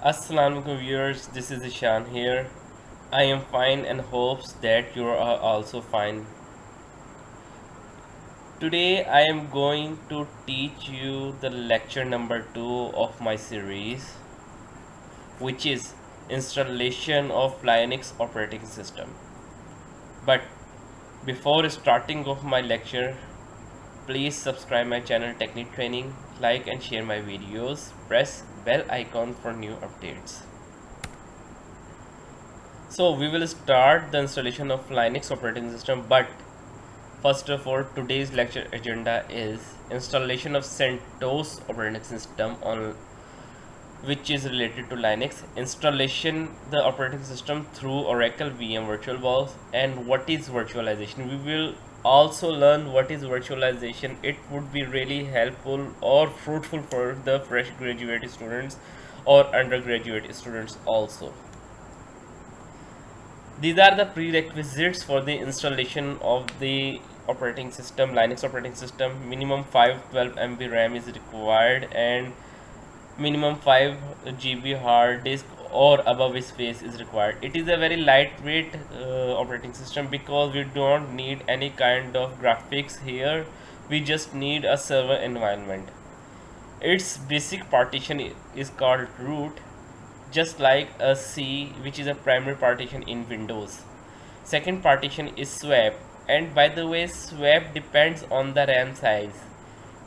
Assalamualaikum viewers, this is Ishan here. I am fine and hopes that you are also fine. Today I am going to teach you the lecture number 2 of my series, which is installation of Linux operating system. But before starting of my lecture, please subscribe my channel Technique Training, like and share my videos, press bell icon for new updates. So we will start the installation of Linux operating system, but first of all, today's lecture agenda is installation of CentOS operating system on which is related to Linux, installation the operating system through Oracle VM VirtualBox, and what is virtualization. We will also learn what is virtualization. It would be really helpful or fruitful for the fresh graduate students or undergraduate students also. These are the prerequisites for the installation of the operating system, Linux operating system. Minimum 512 MB RAM is required and minimum 5 GB hard disk or above space is required. It is a very lightweight operating system because we don't need any kind of graphics here. We just need a server environment. Its basic partition is called root, just like a C, which is a primary partition in Windows. Second partition is swap, and by the way, swap depends on the RAM size.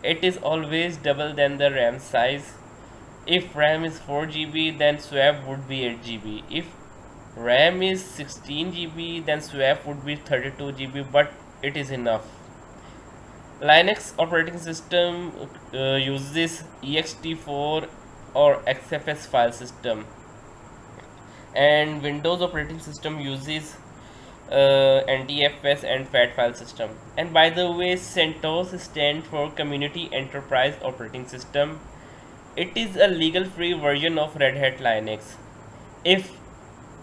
It is always double than the RAM size. If RAM is 4 GB, then swap would be 8 GB. If RAM is 16 GB, then swap would be 32 GB, but it is enough. Linux operating system uses ext4 or XFS file system, and Windows operating system uses NTFS and FAT file system. And by the way, CentOS stands for Community Enterprise Operating System. It is a legal free version of Red Hat Linux. If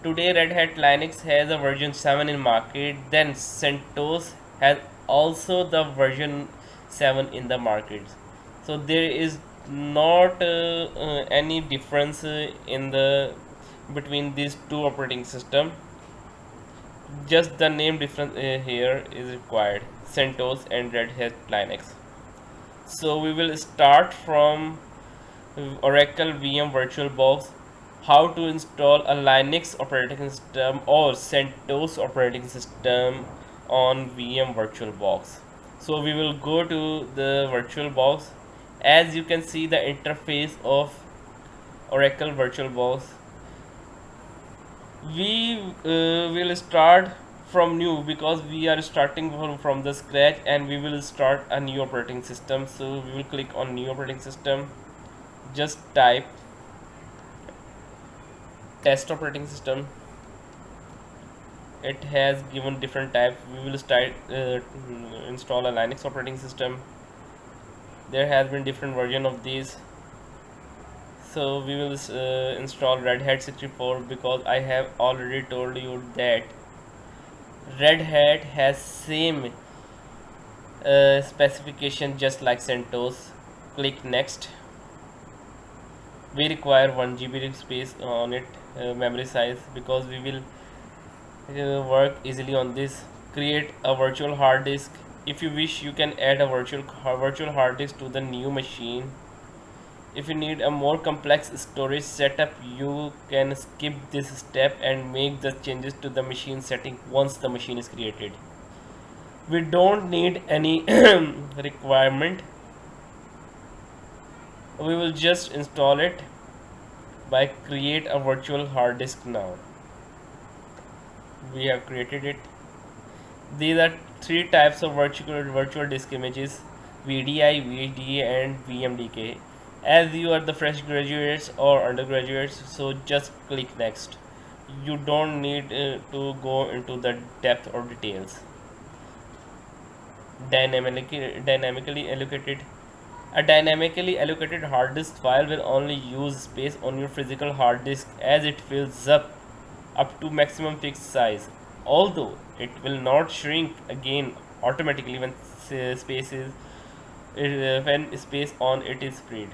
today Red Hat Linux has a version 7 in market, then CentOS has also the version 7 in the market. So there is not any difference in the between these two operating system. Just the name difference here is required, CentOS and Red Hat Linux. So we will start from Oracle VM VirtualBox. How to install a Linux operating system or CentOS operating system on VM VirtualBox. So we will go to the VirtualBox. As you can see the interface of Oracle VirtualBox, we will start from new because we are starting from the scratch, and we will start a new operating system. So we will click on new operating system, just type test operating system. It has given different types. We will start install a Linux operating system. There has been different version of these. So we will install Red Hat 64 because I have already told you that Red Hat has same specification just like CentOS. Click next. We require 1 GB space on it, memory size, because we will work easily on this. Create a virtual hard disk. If you wish, you can add a virtual hard disk to the new machine. If you need a more complex storage setup, you can skip this step and make the changes to the machine setting once the machine is created. We don't need any requirement. We will just install it by create a virtual hard disk now. We have created it. These are three types of virtual disk images: VDI, VHDA and VMDK. As you are the fresh graduates or undergraduates, so just click next. You don't need to go into the depth or details. Dynamically allocated. A dynamically allocated hard disk file will only use space on your physical hard disk as it fills up to maximum fixed size, although it will not shrink again automatically when space on it is freed.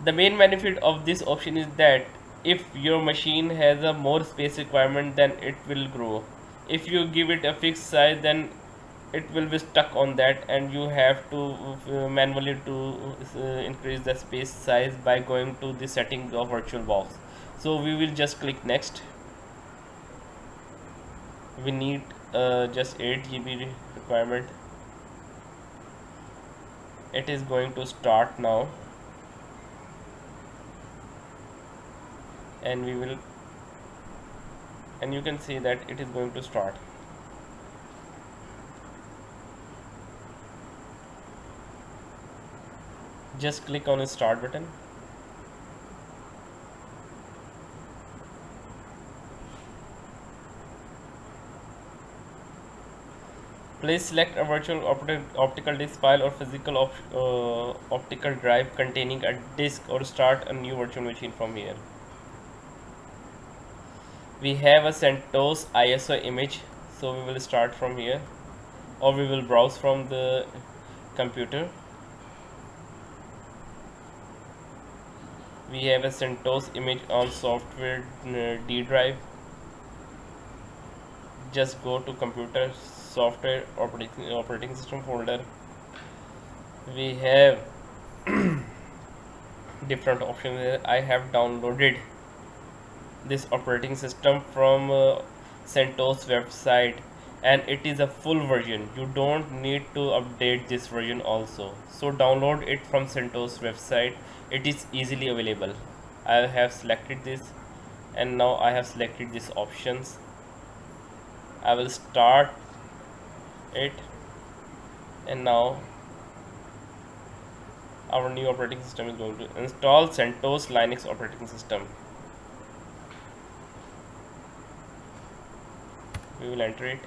The main benefit of this option is that if your machine has a more space requirement, then it will grow. If you give it a fixed size, then it will be stuck on that, and you have to manually to increase the space size by going to the settings of VirtualBox. So we will just click next. We need just 8 GB requirement. It is going to start now, and we will, and you can see that it is going to start. Just click on the start button. Please select a virtual optical disk file or physical optical drive containing a disk, or start a new virtual machine from here. We have a CentOS ISO image, so we will start from here, or we will browse from the computer. We have a CentOS image on software D drive. Just go to computer, software, operating system folder. We have different options here. I have downloaded this operating system from CentOS website, and it is a full version. You don't need to update this version also, so download it from CentOS website. It is easily available. I have selected this, and now I have selected these options. I will start it, and now our new operating system is going to install CentOS Linux operating system. We will enter it.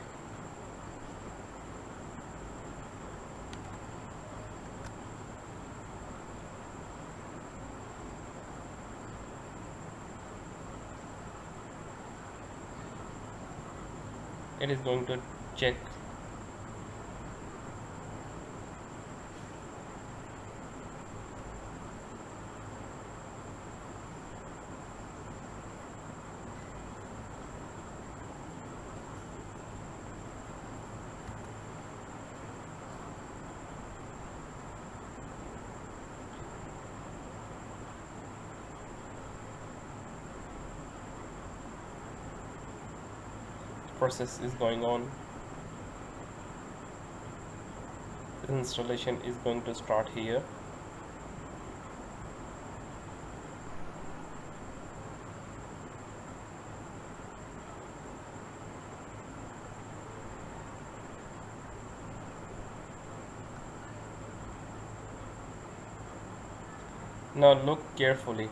It is going to check. Process is going on. Installation is going to start here. Now look carefully.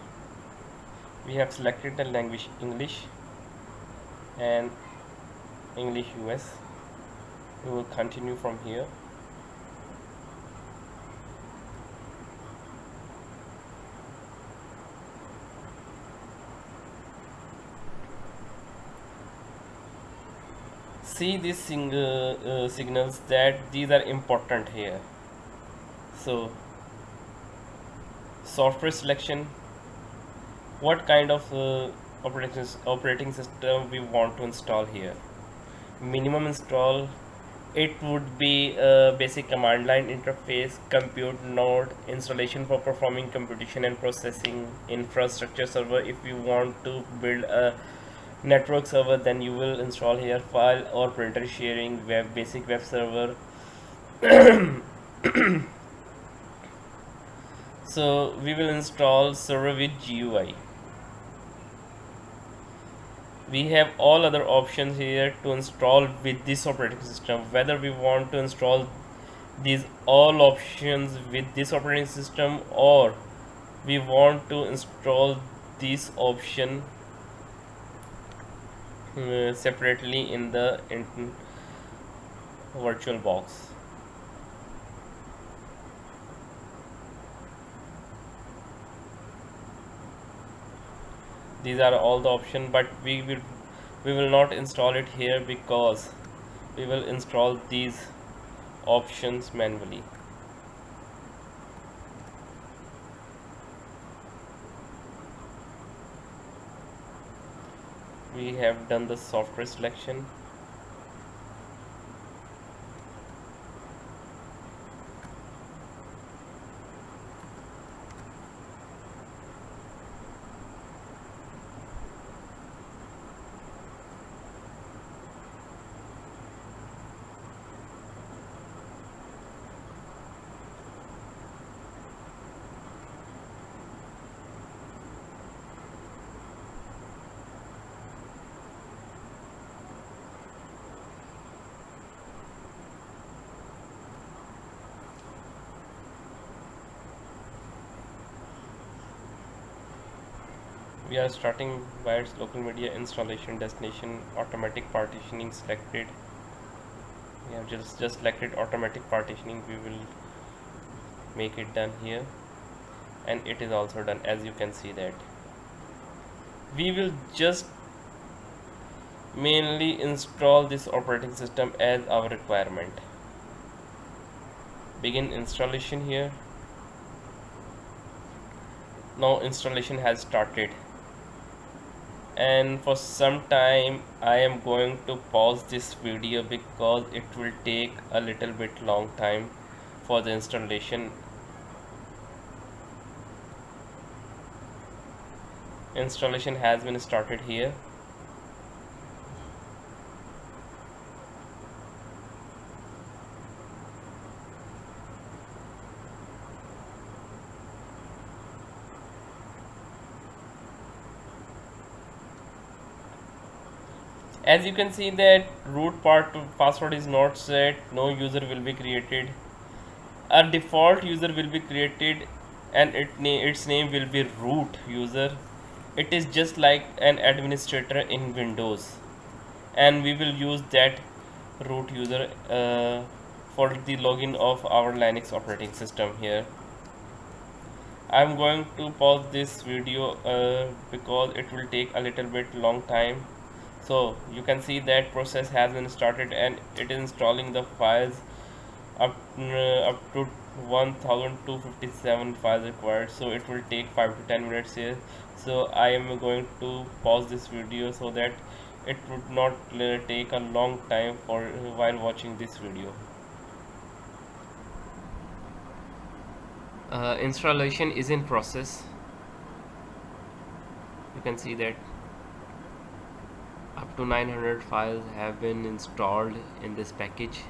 We have selected the language English and English US. We will continue from here. See these signals, that these are important here. So software selection, what kind of operating system we want to install here. Minimum install, it would be a basic command line interface, compute node, installation for performing computation and processing, infrastructure server. If you want to build a network server, then you will install here file or printer sharing, basic web server. So we will install server with GUI. We have all other options here to install with this operating system. Whether we want to install these all options with this operating system, or we want to install this option separately in the VirtualBox. These are all the options, but we will not install it here, because we will install these options manually. we have done the software selection. We are starting by its local media installation destination, automatic partitioning selected. We have just selected automatic partitioning. We will make it done here, and it is also done, as you can see that. We will just mainly install this operating system as our requirement. Begin installation here. Now installation has started, and for some time I am going to pause this video because it will take a little bit long time for the installation. Installation has been started here. As you can see that root password is not set, no user will be created. A default user will be created, and its name will be root user. It is just like an administrator in Windows, and we will use that root user for the login of our Linux operating system here. I'm going to pause this video because it will take a little bit long time. So you can see that process has been started, and it is installing the files up to 1257 files required, so it will take 5 to 10 minutes here. So I am going to pause this video so that it would not take a long time for while watching this video. Installation is in process. You can see that up to 900 files have been installed in this package.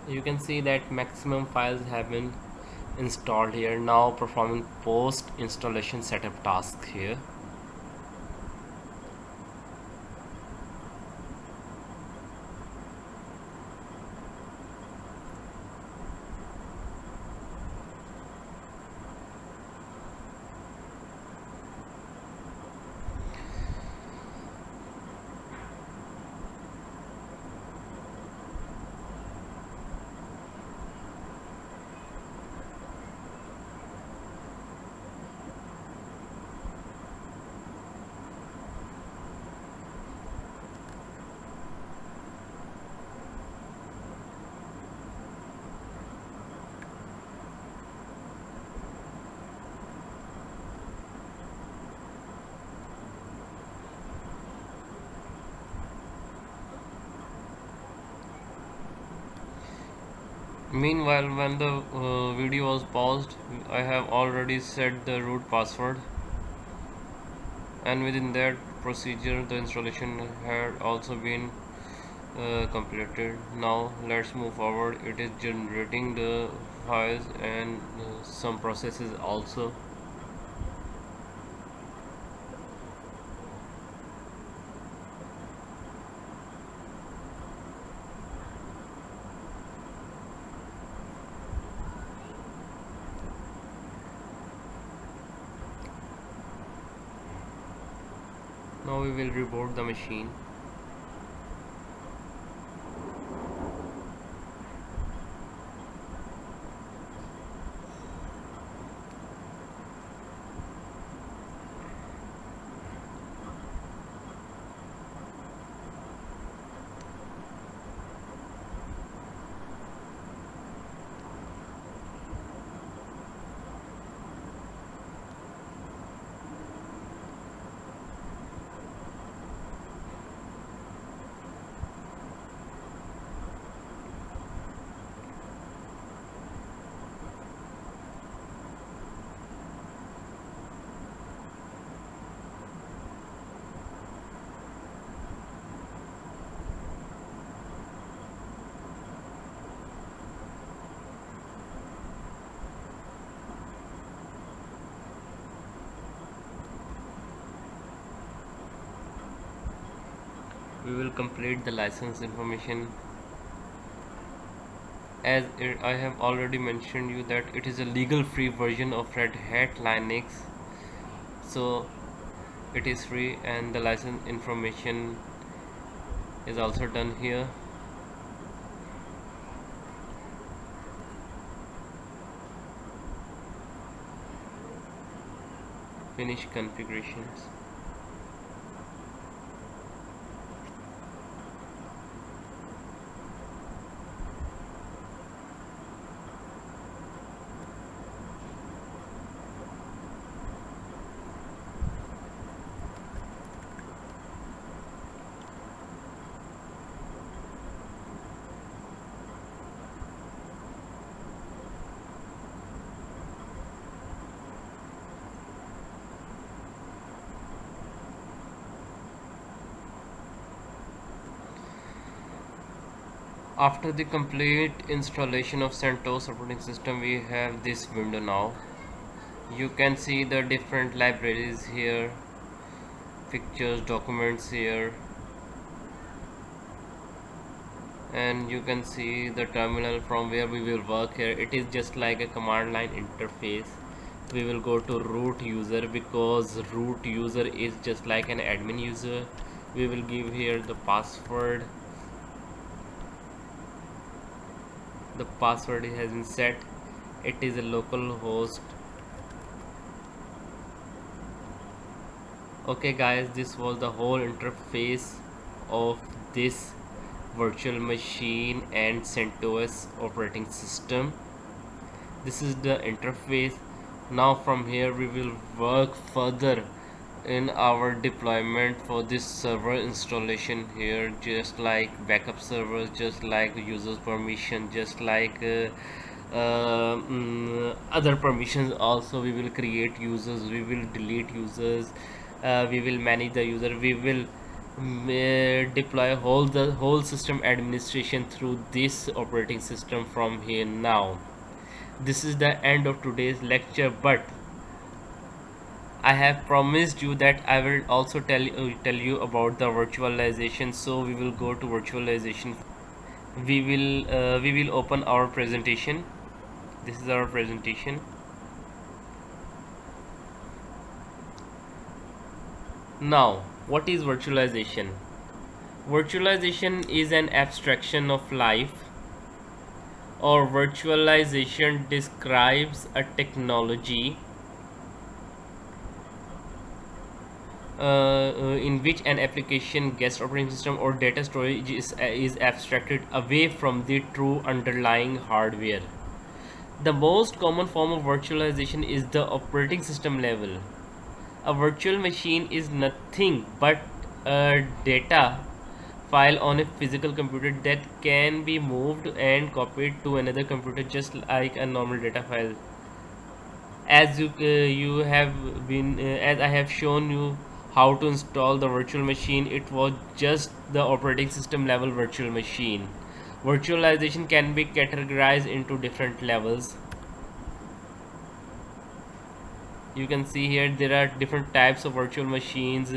You can see that maximum files have been installed here. Now performing post installation setup tasks here. Meanwhile, when the video was paused, I have already set the root password, and within that procedure the installation had also been completed. Now let's move forward. It is generating the files and some processes also. Now we will reboot the machine. we will complete the license information. As I have already mentioned you that it is a legal free version of Red Hat Linux, so it is free, and the license information is also done here. Finish configurations. After the complete installation of CentOS operating system, we have this window now. You can see the different libraries here, pictures, documents here, and you can see the terminal from where we will work here. It is just like a command line interface. We will go to root user because root user is just like an admin user. We will give here the password. The password has been set. It is a local host. Okay guys, this was the whole interface of this virtual machine and CentOS operating system. This is the interface. Now from here we will work further in our deployment for this server installation here, just like backup servers, just like users permission, just like other permissions. Also we will create users, we will delete users, we will manage the user, we will deploy the whole system administration through this operating system from here. Now this is the end of today's lecture, but I have promised you that I will also tell you about the virtualization. So we will go to virtualization. We will open our presentation. This is our presentation. Now, what is virtualization? Virtualization is an abstraction of life, or virtualization describes a technology in which an application, guest operating system, or data storage is abstracted away from the true underlying hardware. The most common form of virtualization is the operating system level. A virtual machine is nothing but a data file on a physical computer that can be moved and copied to another computer just like a normal data file. As you have been as I have shown you how to install the virtual machine, it was just the operating system level virtual machine. Virtualization can be categorized into different levels. You can see here there are different types of virtual machines: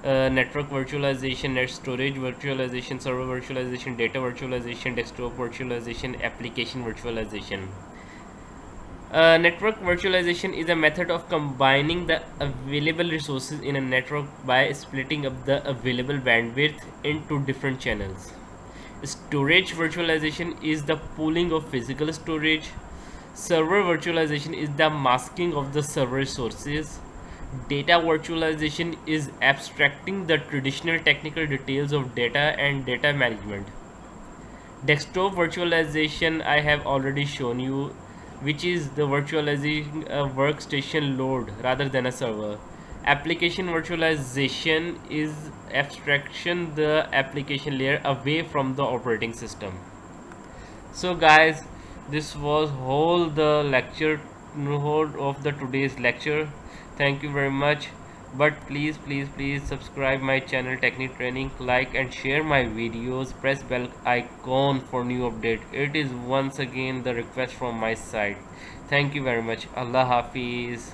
network virtualization, net storage virtualization, server virtualization, data virtualization, desktop virtualization, application virtualization. Network virtualization is a method of combining the available resources in a network by splitting up the available bandwidth into different channels. Storage virtualization is the pooling of physical storage. Server virtualization is the masking of the server resources. Data virtualization is abstracting the traditional technical details of data and data management. Desktop virtualization I have already shown you, which is the virtualizing a workstation load rather than a server. Application virtualization is abstraction the application layer away from the operating system. So guys, this was whole the lecture, whole of the today's lecture. Thank you very much. But please subscribe my channel Technique Training, like and share my videos, press bell icon for new update. It is once again the request from my side. Thank you very much. Allah Hafiz.